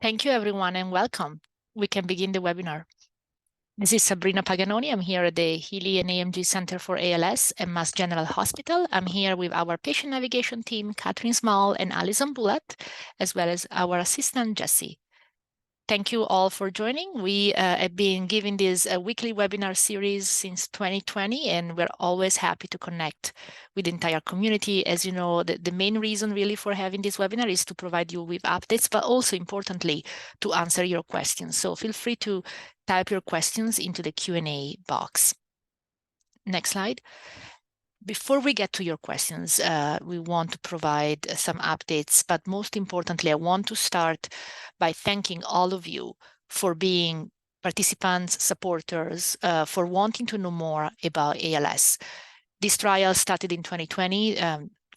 Thank you, everyone, and welcome. We can begin the webinar. This is Sabrina Paganoni. I'm here at the HEALEY and AMG Center for ALS at Mass General Hospital. I'm here with our patient navigation team, Catherine Small and Alison Bullitt, as well as our assistant, Jessie. Thank you all for joining. We have been giving this weekly webinar series since 2020, and we're always happy to connect with the entire community. As you know, the main reason really for having this webinar is to provide you with updates, but also importantly, to answer your questions. So feel free to type your questions into the Q&A box. Next slide. Before we get to your questions, we want to provide some updates, but most importantly, I want to start by thanking all of you for being participants, supporters, for wanting to know more about ALS. This trial started in 2020,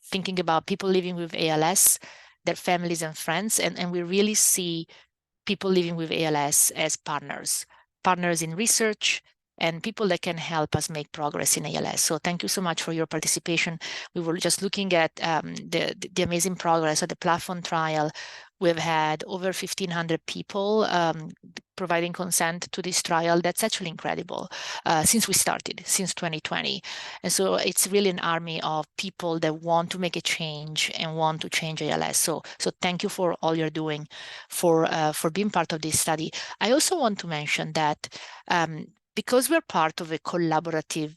thinking about people living with ALS, their families and friends, and we really see people living with ALS as partners in research, and people that can help us make progress in ALS. So thank you so much for your participation. We were just looking at the amazing progress of the platform trial. We've had over 1,500 people providing consent to this trial. That's actually incredible since we started, since 2020. And so it's really an army of people that want to make a change and want to change ALS. So thank you for all you're doing for being part of this study. I also want to mention that because we're part of a collaborative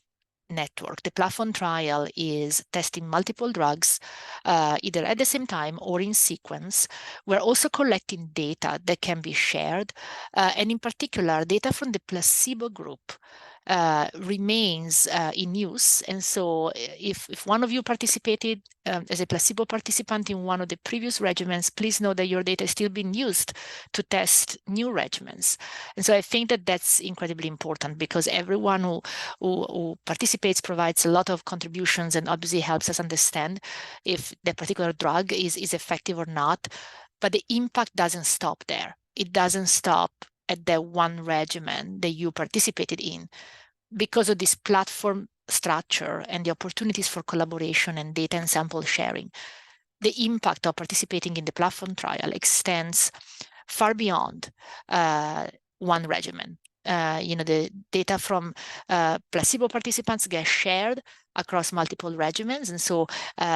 network, the platform trial is testing multiple drugs either at the same time or in sequence. We're also collecting data that can be shared, and in particular, data from the placebo group remains in use. And so if one of you participated as a placebo participant in one of the previous regimens, please know that your data is still being used to test new regimens. And so I think that that's incredibly important, because everyone who participates provides a lot of contributions and obviously helps us understand if the particular drug is effective or not. But the impact doesn't stop there. It doesn't stop at the one regimen that you participated in. Because of this platform structure and the opportunities for collaboration and data and sample sharing, the impact of participating in the platform trial extends far beyond one regimen. The data from placebo participants get shared across multiple regimens. And so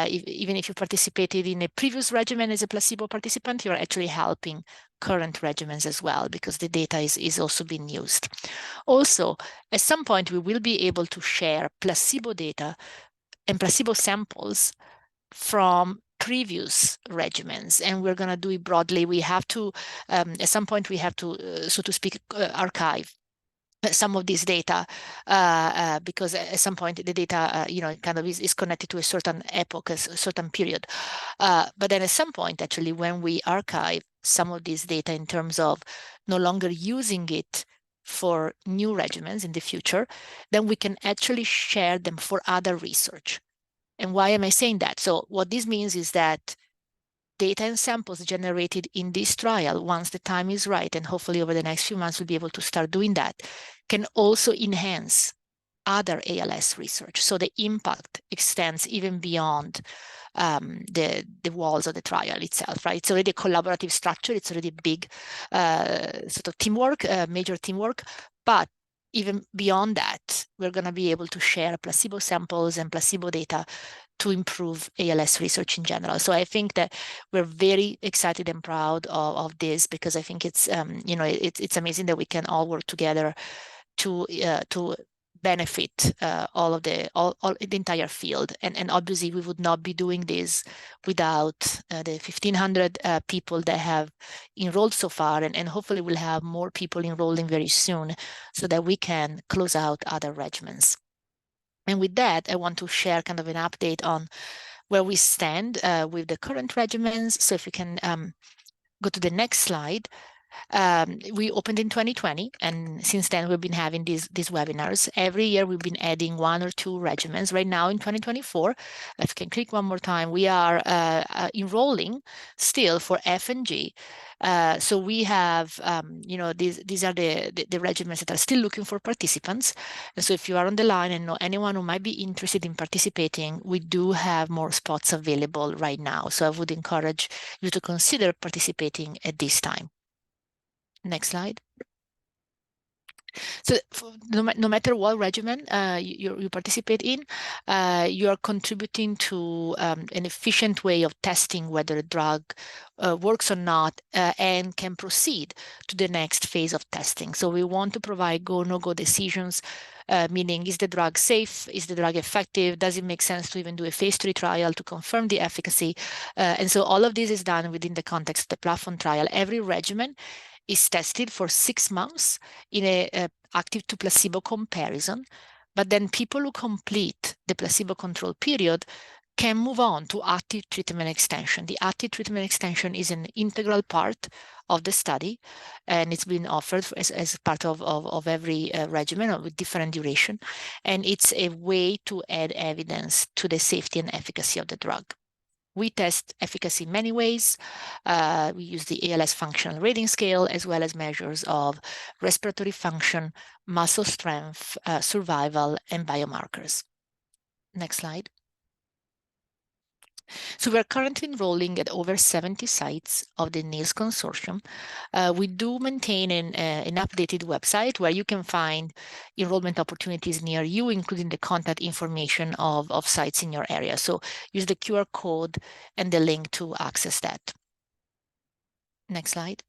even if you participated in a previous regimen as a placebo participant, you're actually helping current regimens as well, because the data is also being used. Also, at some point, we will be able to share placebo data and placebo samples from previous regimens, and we're going to do it broadly. We have to, at some point, we have to, so to speak, archive some of this data because at some point the data, kind of is connected to a certain epoch, a certain period. But then at some point, actually, when we archive some of this data in terms of no longer using it for new regimens in the future, then we can actually share them for other research. And why am I saying that? So what this means is that data and samples generated in this trial, once the time is right, and hopefully over the next few months we'll be able to start doing that, can also enhance other ALS research. So the impact extends even beyond the walls of the trial itself, right? It's already a collaborative structure. It's already big sort of teamwork, major teamwork. But even beyond that, we're going to be able to share placebo samples and placebo data to improve ALS research in general. So I think that we're very excited and proud of this, because I think it's it's amazing that we can all work together to benefit all the entire field. And obviously we would not be doing this without the 1,500 people that have enrolled so far, and hopefully we'll have more people enrolling very soon so that we can close out other regimens. And with that, I want to share kind of an update on where we stand with the current regimens. So if you can go to the next slide. We opened in 2020, and since then we've been having these webinars. Every year we've been adding 1 or 2 regimens. Right now in 2024, if you can click one more time, we are enrolling still for F and G. So we have, these are the regimens that are still looking for participants. And so if you are on the line and know anyone who might be interested in participating, we do have more spots available right now. So I would encourage you to consider participating at this time. Next slide. So no matter what regimen you participate in, you are contributing to an efficient way of testing whether a drug works or not and can proceed to the next phase of testing. So we want to provide go, no-go decisions, meaning is the drug safe? Is the drug effective? Does it make sense to even do a phase 3 trial to confirm the efficacy? And so all of this is done within the context of the platform trial. Every regimen is tested for 6 months in a active to placebo comparison, but then people who complete the placebo control period can move on to active treatment extension. The active treatment extension is an integral part of the study, and it's been offered as part of every regimen with different duration, and it's a way to add evidence to the safety and efficacy of the drug. We test efficacy in many ways. We use the ALS functional rating scale, as well as measures of respiratory function, muscle strength, survival, and biomarkers. Next slide. So we're currently enrolling at over 70 sites of the NILS consortium. We do maintain an updated website where you can find enrollment opportunities near you, including the contact information of sites in your area. So use the QR code and the link to access that. Next slide.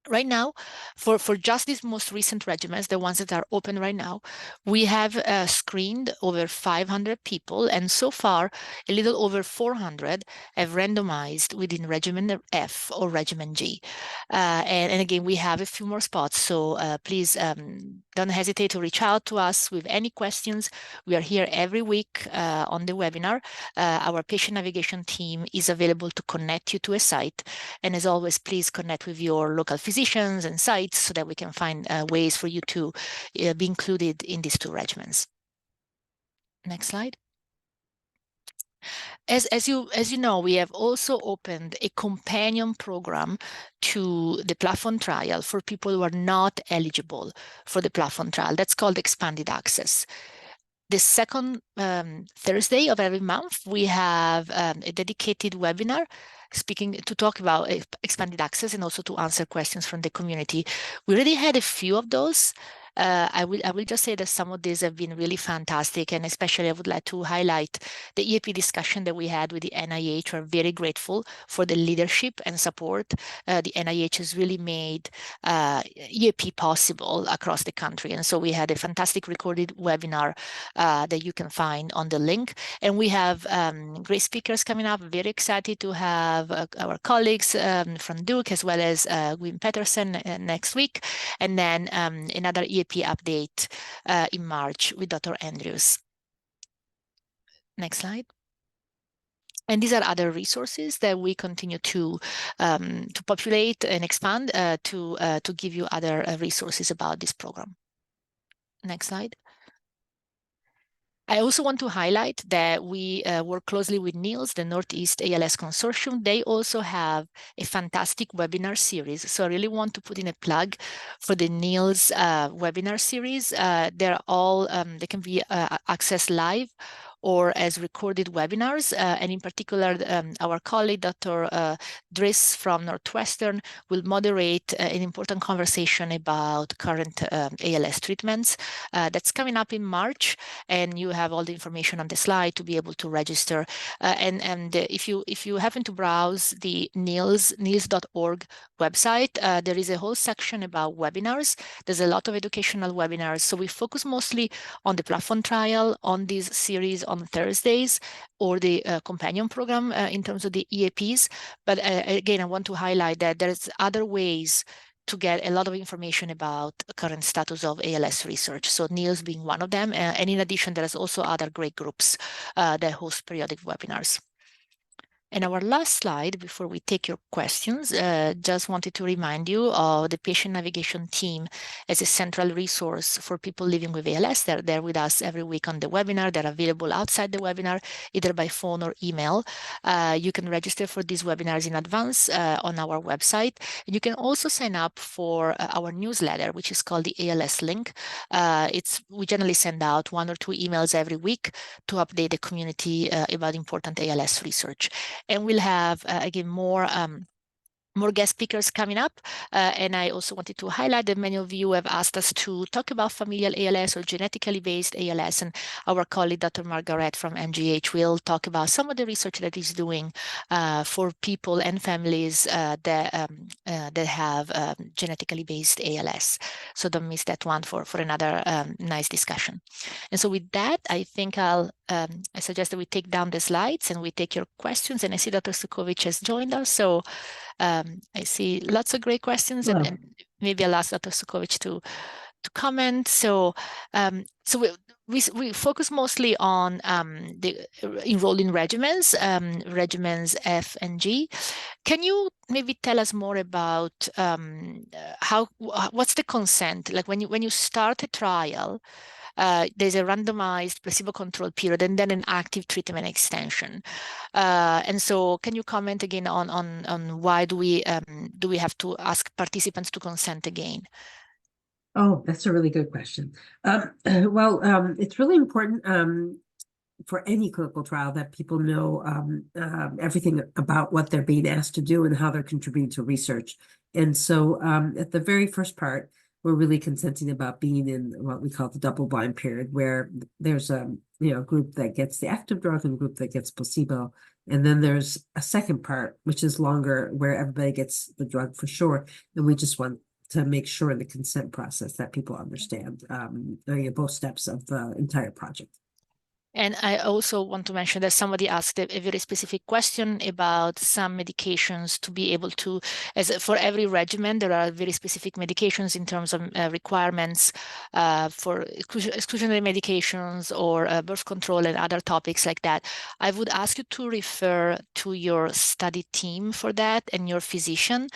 Right now, for just these most recent regimens, the ones that are open right now, we have screened over 500 people, and so far, a little over 400 have randomized within regimen F or regimen G. And again, we have a few more spots, so please don't hesitate to reach out to us with any questions. We are here every week on the webinar. Our patient navigation team is available to connect you to a site, and as always, please connect with your local physicians and sites so that we can find ways for you to be included in these 2 regimens. Next slide. As you know, we have also opened a companion program to the platform trial for people who are not eligible for the platform trial. That's called expanded access. The second Thursday of every month, we have a dedicated webinar to talk about expanded access and also to answer questions from the community. We already had a few of those. I will just say that some of these have been really fantastic, and especially I would like to highlight the EAP discussion that we had with the NIH. We're very grateful for the leadership and support. The NIH has really made EAP possible across the country, and so we had a fantastic recorded webinar that you can find on the link. And we have great speakers coming up. Very excited to have our colleagues from Duke, as well as Gwyn Peterson next week, and then another EAP update in March with Dr. Andrews. Next slide. And these are other resources that we continue to populate and expand to give you other resources about this program. Next slide. I also want to highlight that we work closely with NILS, the Northeast ALS Consortium. They also have a fantastic webinar series. So I really want to put in a plug for the NILS webinar series. They're all, they can be accessed live or as recorded webinars. And in particular, our colleague, Dr. Driss from Northwestern, will moderate an important conversation about current ALS treatments. That's coming up in March, and you have all the information on the slide to be able to register. And if you happen to browse the nils.org website, there is a whole section about webinars. There's a lot of educational webinars. So we focus mostly on the platform trial, on this series on Thursdays, or the companion program in terms of the EAPs. But again, I want to highlight that there's other ways to get a lot of information about the current status of ALS research. So NILS being one of them. And in addition, there's also other great groups that host periodic webinars. And our last slide before we take your questions, just wanted to remind you of the patient navigation team as a central resource for people living with ALS. They're there with us every week on the webinar. They're available outside the webinar, either by phone or email. You can register for these webinars in advance on our website. And you can also sign up for our newsletter, which is called the ALS Link. We generally send out 1 or 2 emails every week to update the community about important ALS research. And we'll have, again, more more guest speakers coming up. And I also wanted to highlight that many of you have asked us to talk about familial ALS or genetically based ALS. And our colleague, Dr. Margaret from MGH, will talk about some of the research that he's doing for people and families that have genetically based ALS. So don't miss that one for another nice discussion. And so with that, I think I suggest that we take down the slides and we take your questions. And I see Dr. Cudkowicz has joined us. So I see lots of great questions, and maybe I'll ask Dr. Cudkowicz to comment. So we focus mostly on the enrolling regimens, regimens F and G. Can you maybe tell us more about what's the consent? Like when you start a trial, there's a randomized placebo-controlled period and then an active treatment extension. And so can you comment again on why do we have to ask participants to consent again? Oh, that's a really good question. It's really important for any clinical trial that people know everything about what they're being asked to do and how they're contributing to research. And so at the very first part, we're really consenting about being in what we call the double-blind period, where there's a group that gets the active drug and a group that gets placebo. And then there's a second part, which is longer, where everybody gets the drug for sure. And we just want to make sure in the consent process that people understand both steps of the entire project. And I also want to mention that somebody asked a very specific question about some medications to be able to, as for every regimen, there are very specific medications in terms of requirements for exclusionary medications or birth control and other topics like that. I would ask you to refer to your study team for that and your physician,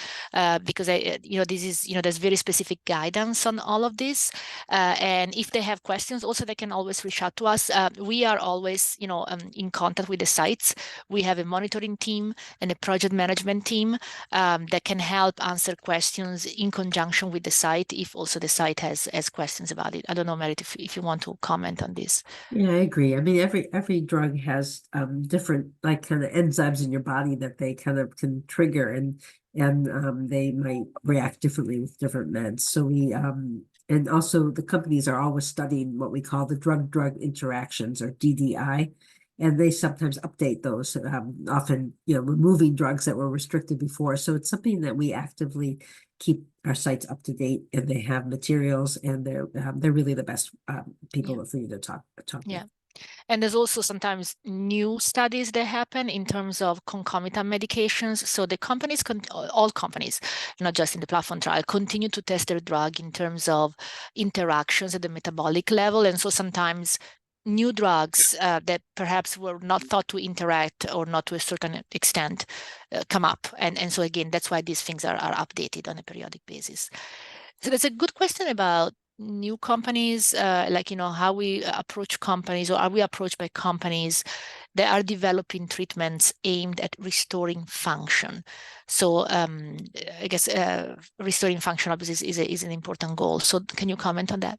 because this is, there's very specific guidance on all of this. And if they have questions, also they can always reach out to us. We are always, in contact with the sites. We have a monitoring team and a project management team that can help answer questions in conjunction with the site if also the site has questions about it. I don't know, Merit, if you want to comment on this. Yeah, I agree. I mean, every drug has different kind of enzymes in your body that they kind of can trigger, and they might react differently with different meds. So and also the companies are always studying what we call the drug-drug interactions, or DDI, and they sometimes update those, often removing drugs that were restricted before. So it's something that we actively keep our sites up to date, and they have materials, and they're really the best people for you to talk yeah. with. And there's also sometimes new studies that happen in terms of concomitant medications. So the companies, all companies, not just in the platform trial, continue to test their drug in terms of interactions at the metabolic level. And so sometimes new drugs that perhaps were not thought to interact or not to a certain extent come up. And so again, that's why these things are updated on a periodic basis. So that's a good question about new companies, how we approach companies, or are we approached by companies that are developing treatments aimed at restoring function? So I guess restoring function obviously is an important goal. So can you comment on that?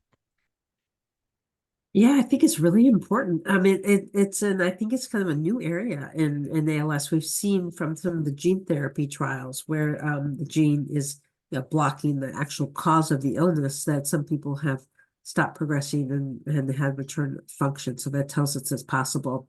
Yeah, I think it's really important. I mean, I think it's kind of a new area in ALS. We've seen from some of the gene therapy trials where the gene is blocking the actual cause of the illness, that some people have stopped progressing and had return function. So that tells us it's possible.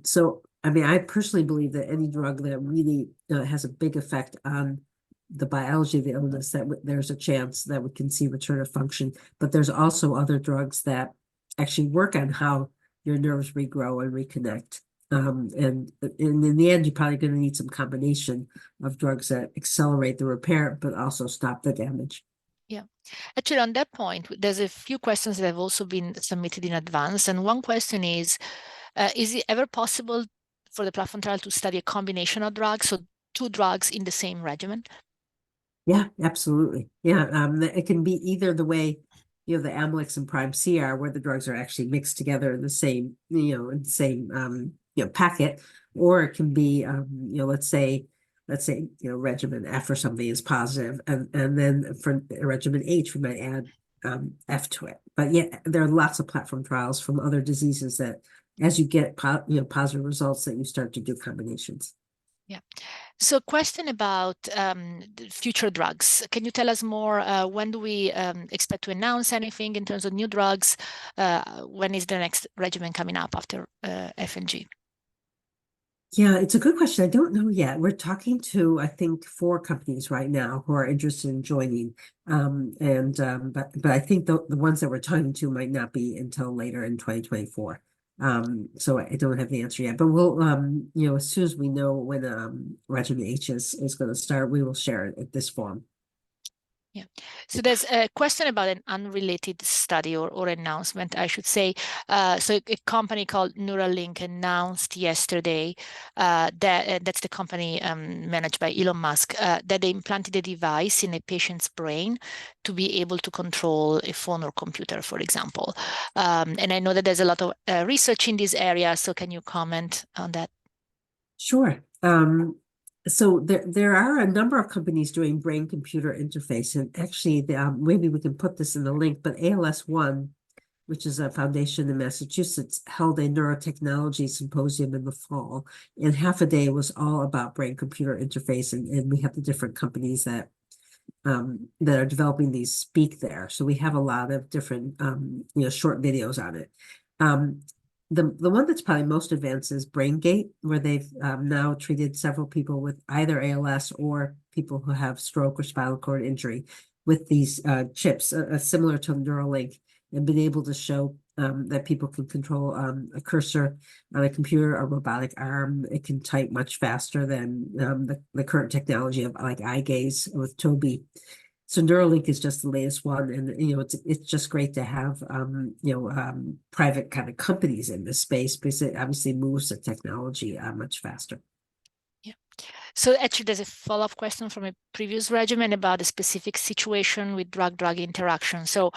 So, I mean, I personally believe that any drug that really has a big effect on the biology of the illness, that there's a chance that we can see return of function. But there's also other drugs that actually work on how your nerves regrow and reconnect. And in the end, you're probably going to need some combination of drugs that accelerate the repair, but also stop the damage. Yeah, actually, on that point, there's a few questions that have also been submitted in advance. And one question is it ever possible for the platform trial to study a combination of drugs, so two drugs in the same regimen? Yeah, absolutely. Yeah, it can be either the way the Amylyx and Prime C are, where the drugs are actually mixed together in the same packet, or it can be let's say regimen F or something is positive, and then for regimen H we might add F to it. But yeah, there are lots of platform trials from other diseases that as you get positive results, that you start to do combinations. Yeah. So question about the future drugs. Can you tell us more? When do we expect to announce anything in terms of new drugs? When is the next regimen coming up after FNG? Yeah, it's a good question. I don't know yet. We're talking to, I think, 4 companies right now who are interested in joining. But I think the ones that we're talking to might not be until later in 2024. So I don't have the answer yet. But we'll, as soon as we know when Regimen H is going to start, we will share it at this forum. Yeah. So there's a question about an unrelated study or announcement, I should say. So a company called Neuralink announced yesterday that's the company managed by Elon Musk, that they implanted a device in a patient's brain to be able to control a phone or computer, for example. And I know that there's a lot of research in this area. So can you comment on that? Sure. So there are a number of companies doing brain-computer interface, and actually, maybe we can put this in the link. But ALS1, which is a foundation in Massachusetts, held a neurotechnology symposium in the fall, and half a day was all about brain-computer interface, and we have the different companies that are developing these speak there. So we have a lot of different short videos on it. The one that's probably most advanced is BrainGate, where they've now treated several people with either ALS or people who have stroke or spinal cord injury with these chips, similar to Neuralink, and been able to show that people can control a cursor on a computer, a robotic arm. It can type much faster than the current technology of like eye gaze with Tobii. So Neuralink is just the latest one, and it's just great to have private kind of companies in this space because it obviously moves the technology much faster. Yeah. So actually, there's a follow-up question from a previous regimen about a specific situation with drug-drug interaction. So,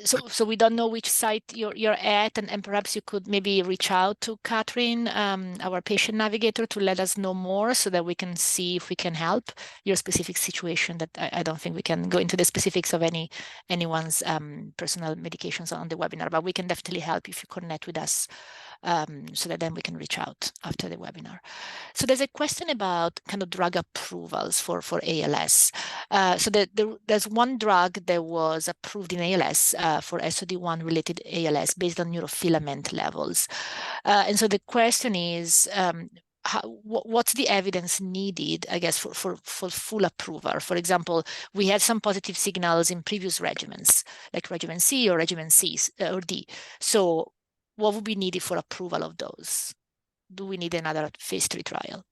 so we don't know which site you're at, and perhaps you could maybe reach out to Catherine, our patient navigator, to let us know more so that we can see if we can help your specific situation. That I don't think we can go into the specifics of anyone's personal medications on the webinar, but we can definitely help if you connect with us, so that then we can reach out after the webinar. So there's a question about kind of drug approvals for ALS. So there's one drug that was approved in ALS for SOD1 related ALS based on neurofilament levels. And so the question is, what's the evidence needed, I guess, for full approval? For example, we had some positive signals in previous regimens, like regimen C or regimen C or D. So what would be needed for approval of those? Do we need another phase 3 trial?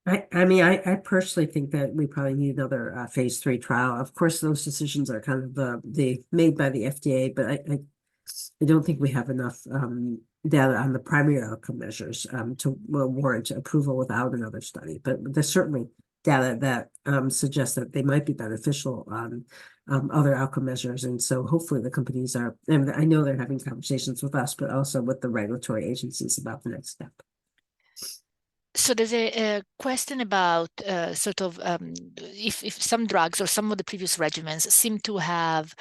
I mean, I personally think that we probably need another phase 3 trial. Of course, those decisions are kind of the made by the FDA, but I don't think we have enough data on the primary outcome measures to warrant approval without another study. But there's certainly data that suggests that they might be beneficial on other outcome measures. And so hopefully the companies are, and I know they're having conversations with us, but also with the regulatory agencies about the next step. So there's a question about sort of if some drugs or some of the previous regimens seem to have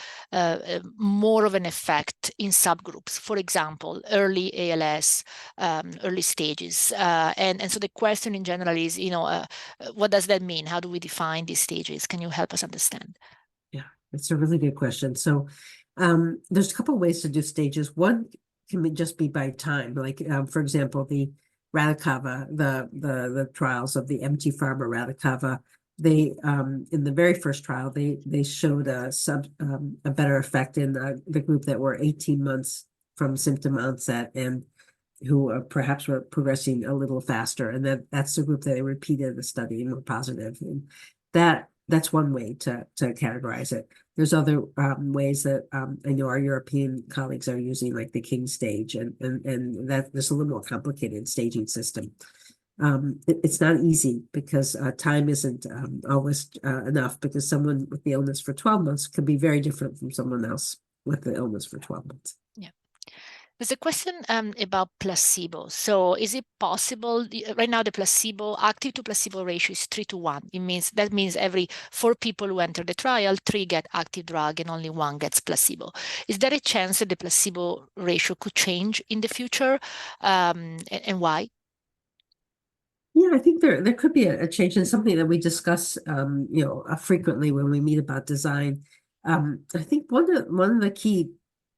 more of an effect in subgroups, for example, early ALS, early stages. And so the question in general is, what does that mean? How do we define these stages? Can you help us understand? Yeah, it's a really good question. So there's a couple of ways to do stages. One can just be by time, like for example, the Radicava, the trials of the MT Pharma Radicava. They in the very first trial, they showed a better effect in the group that were 18 months from symptom onset and who perhaps were progressing a little faster, and that's the group that they repeated the study and were positive. And that's one way to categorize it. There's other ways that I know our European colleagues are using, like the King stage, and that there's a little more complicated staging system. It's not easy because time isn't always enough, because someone with the illness for 12 months could be very different from someone else with the illness for 12 months. Yeah. There's a question about placebo. So is it possible, right now the active to placebo ratio is 3-to-1. That means every 4 people who enter the trial, 3 get active drug and only 1 gets placebo. Is there a chance that the placebo ratio could change in the future? And why? Yeah, I think there could be a change in something that we discuss, frequently when we meet about design. I think one of the key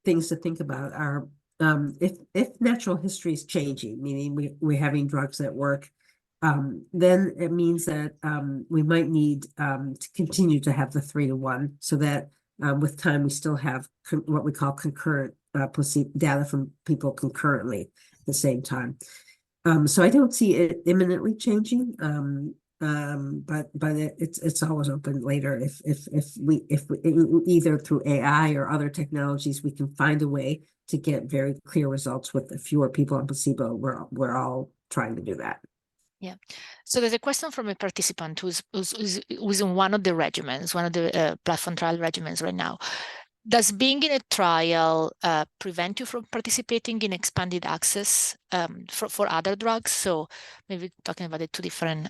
things to think about are if natural history is changing, meaning we're having drugs that work, then it means that we might need to continue to have the 3-to-1, so that with time we still have what we call concurrent placebo data from people concurrently at the same time. So I don't see it imminently changing. But it's always open later if we either through AI or other technologies we can find a way to get very clear results with fewer people on placebo. We're all trying to do that. Yeah. So there's a question from a participant who's in one of the regimens, one of the platform trial regimens right now. Does being in a trial prevent you from participating in expanded access for other drugs? So maybe talking about the two different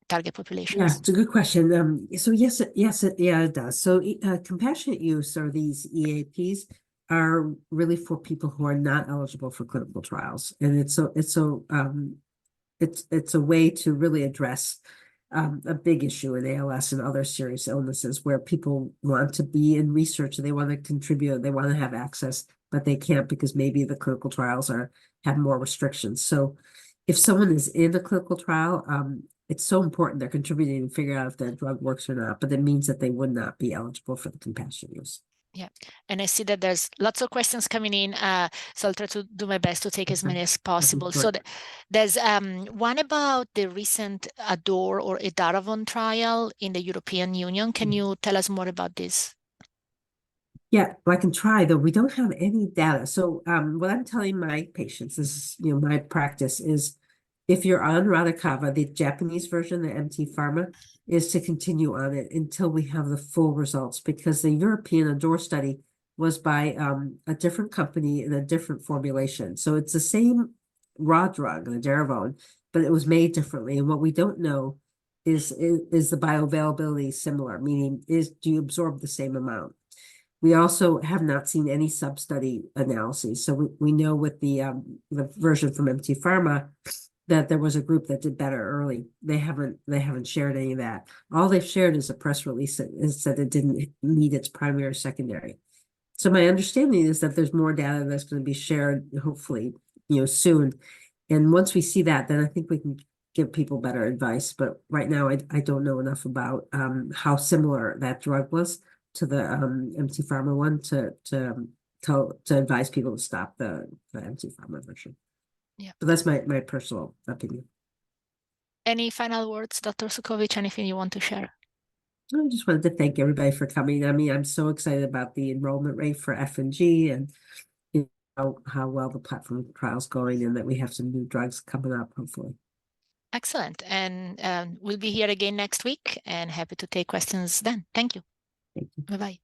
target populations. Yeah, it's a good question. So yes, it does. So compassionate use, or these EAPs, are really for people who are not eligible for clinical trials, and it's a way to really address a big issue in ALS and other serious illnesses where people want to be in research, they want to contribute, they want to have access, but they can't because maybe the clinical trials have more restrictions. So if someone is in a clinical trial, it's so important they're contributing to figure out if that drug works or not, but it means that they would not be eligible for the compassionate use. Yeah, and I see that there's lots of questions coming in, so I'll try to do my best to take as many as possible. So there's one about the recent ADOR or edaravone trial in the European Union. Can you tell us more about this? Yeah, well, I can try, though we don't have any data. So what I'm telling my patients is, my practice is, if you're on Radicava, the Japanese version, the MT Pharma, is to continue on it until we have the full results, because the European ADOR study was by a different company in a different formulation. So it's the same raw drug, the edaravone, but it was made differently. And what we don't know is the bioavailability similar, meaning do you absorb the same amount? We also have not seen any sub-study analyses. So we know with the version from MT Pharma that there was a group that did better early. They haven't shared any of that. All they've shared is a press release that said it didn't meet its primary or secondary. So my understanding is that there's more data that's going to be shared, hopefully, soon. And once we see that, then I think we can give people better advice. But right now, I don't know enough about how similar that drug was to the MT Pharma one to advise people to stop the MT Pharma version. Yeah. But that's my personal opinion. Any final words, Dr. Cudkowicz? Anything you want to share? I just wanted to thank everybody for coming. I mean, I'm so excited about the enrollment rate for F&G and how well the platform trial's going, and that we have some new drugs coming up, hopefully. Excellent. And we'll be here again next week, and happy to take questions then. Thank you. Thank you. Bye-bye.